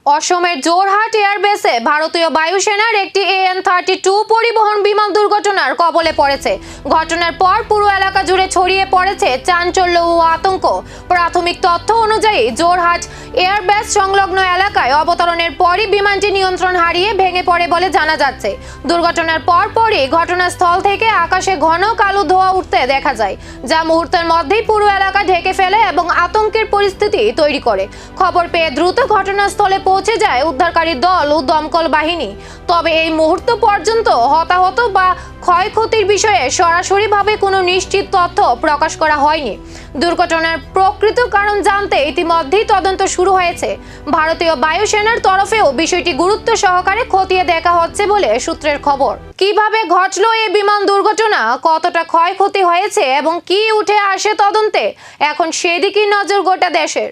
অসমের জোরহাট এয়ারবেসে ভারতীয় বায়ুসেনার একটি AN-32 পরিবহন বিমান দুর্ঘটনার কবলে পড়েছে। ঘটনার পর পুরো এলাকা জুড়ে ছড়িয়ে পড়েছে চাঞ্চল্য ও আতঙ্ক। প্রাথমিক তথ্য অনুযায়ী জোরহাট এয়ারবেস সংলগ্ন এলাকায় অবতরণের পরই বিমানটি নিয়ন্ত্রণ হারিয়ে ভেঙে পড়ে বলে জানা যাচ্ছে। দুর্ঘটনার পরপরই ঘটনাস্থল থেকে আকাশে ঘন কালো ধোঁয়া উঠতে দেখা যায়, যা মুহূর্তের মধ্যেই পুরো এলাকা ঢেকে ফেলে এবং আতঙ্কের পরিস্থিতি তৈরি করে। খবর পেয়ে দ্রুত ঘটনাস্থলে পৌঁছে যায় উদ্ধারকারী দল ও দমকল বাহিনী। তবে এই মুহূর্ত পর্যন্ত হতাহত বা ক্ষয়ক্ষতির বিষয়ে সরাসরিভাবে কোনো নিশ্চিত তথ্য প্রকাশ করা হয়নি। দুর্ঘটনার প্রকৃত কারণ জানতে ইতিমধ্যেই তদন্ত শুরু হয়েছে। ভারতীয় বায়ুসেনার তরফেও বিষয়টি গুরুত্ব সহকারে খতিয়ে দেখা হচ্ছে বলে সূত্রের খবর। কিভাবে ঘটলো এই বিমান দুর্ঘটনা, কতটা ক্ষয়ক্ষতি হয়েছে এবং কি উঠে আসে তদন্তে, এখন সেদিকেই নজর গোটা দেশের।